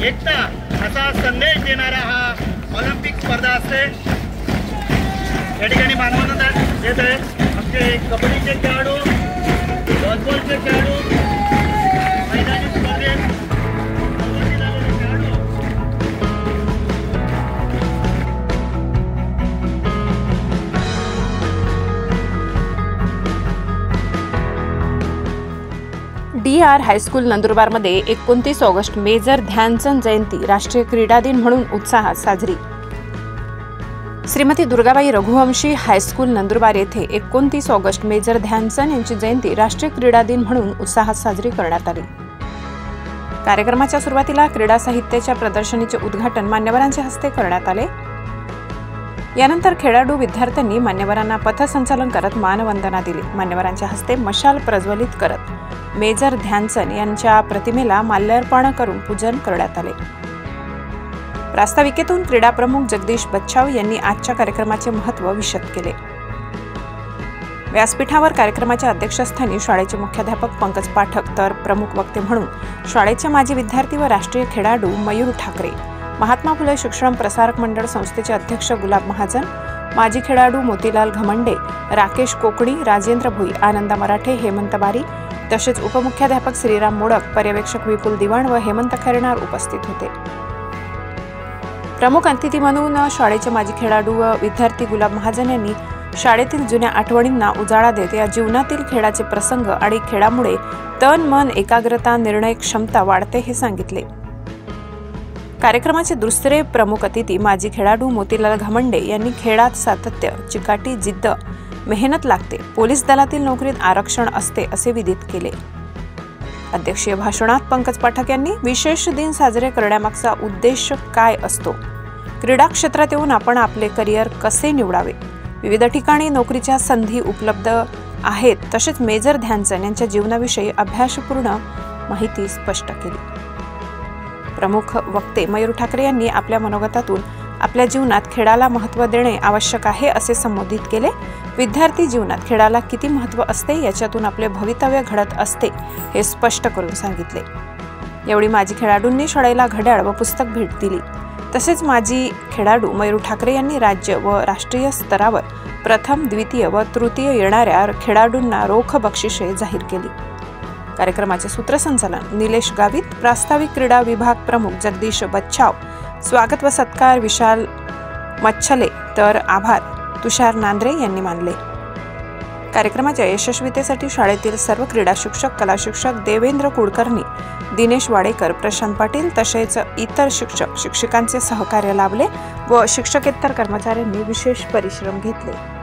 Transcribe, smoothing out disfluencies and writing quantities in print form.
एकता असा संदेश देणारा हा ऑलिम्पिक स्पर्धा असते। या ठिकाणी मानवंदना देत आहे आमचे कबड्डीचे खेळाडू, फुटबॉलचे खेळाडू, मैदानी स्पर्धेत DR हायस्कूल नंदुरबारमध्ये 29 ऑगस्ट मेजर ध्यानचंद जयंती राष्ट्रीय क्रीडा दिन म्हणून उत्साहात साजरी। श्रीमती दुर्गाबाई रघुवंशी हायस्कूल नंदुरबार येथे 29 ऑगस्ट मेजर ध्यानचंद यांची जयंती राष्ट्रीय क्रीडा दिन म्हणून उत्साहात साजरी करण्यात आली। कार्यक्रमाच्या सुरुवातीला क्रीडा साहित्याच्या प्रदर्शनीचे उद्घाटन मान्यवरांच्या हस्ते करण्यात आले। यानंतर खेळाडू विद्यार्थ्यांनी मान्यवरांना पथसंचलन करत मानवंदना दिली। मान्यवरांच्या हस्ते मशाल प्रज्वलित करत मेजर ध्यानचंद यांच्या प्रतिमेला माल्यार्पण करून पूजन करण्यात आले। प्रास्ताविकेतून क्रीडा प्रमुख जगदीश बच्छाव यांनी आजच्या कार्यक्रमाचे महत्त्व विशद केले। व्यासपीठावर कार्यक्रमाच्या अध्यक्षस्थानी शाळेचे मुख्याध्यापक पंकज पाठक तर प्रमुख वक्ते म्हणून शाळेचे माजी विद्यार्थी व राष्ट्रीय खेळाडू मयूर ठाकरे, महात्मा फुले शिक्षण प्रसारक मंडळ संस्थेचे अध्यक्ष गुलाब महाजन, माजी खेळाडू मोतीलाल घमंडे, राकेश कोकणी, राजेंद्र भोई, आनंदा मराठे, हेमंत बारी तसेच उपमुख्याध्यापक श्रीराम मोडक, पर्यवेक्षक विपुल दिवाण व हेमंत खैरनार उपस्थित होते। प्रमुख अतिथी म्हणून शाळेचे माजी खेळाडू व विद्यार्थी गुलाब महाजन यांनी शाळेतील जुन्या आठवणींना उजाळा देत या जीवनातील खेळाचे प्रसंग आणि खेळामुळे तन मन एकाग्रता निर्णय क्षमता वाढते हे सांगितले। कार्यक्रमाचे दुसरे प्रमुख अतिथी माजी खेळाडू मोतीलाल घमंडे यांनी खेळात सातत्य, चिकाटी, जिद्द, मेहनत लागते, पोलीस दलातील नोकरीत आरक्षण असते असे विदित केले। अध्यक्षीय भाषणात पंकज पाठक यांनी विशेष दिन साजरे करण्यामागचा उद्देश काय असतो, क्रीडा क्षेत्रात येऊन आपण आपले करिअर कसे निवडावे, विविध ठिकाणी नोकरीच्या संधी उपलब्ध आहेत, तसेच मेजर ध्यानचंद यांच्या जीवनाविषयी अभ्यासपूर्ण माहिती स्पष्ट केली। प्रमुख वक्ते मयूर ठाकरे यांनी आपल्या मनोगतातून आपल्या जीवनात खेळाला महत्त्व देणे आवश्यक आहे असे संबोधित केले। विद्यार्थी जीवनात खेळाला किती महत्त्व असते याच्यातून आपले भवितव्य घडत असते हे स्पष्ट करून सांगितले। यावेळी माजी खेळाडूंनी शाळेला घड्याळ व पुस्तक भेट दिली। तसेच माजी खेळाडू मयूर ठाकरे यांनी राज्य व राष्ट्रीय स्तरावर प्रथम, द्वितीय व तृतीय येणाऱ्या खेळाडूंना रोख बक्षिसे जाहीर केली। कार्यक्रमाचे सूत्रसंचालन निलेश गावित, प्रास्ताविक क्रीडा विभाग प्रमुख जगदीश बच्छाव, स्वागत व सत्कार विशाल मच्छले तर आभार तुषार नांद्रे यांनी मानले। कार्यक्रमाच्या यशस्वीतेसाठी शाळेतील सर्व क्रीडा शिक्षक, कला शिक्षक देवेंद्र कुलकर्णी, दिनेश वाडेकर, प्रशांत पाटील तसेच इतर शिक्षक शिक्षिकांचे सहकार्य लाभले व शिक्षकेतर कर्मचाऱ्यांनी विशेष परिश्रम घेतले।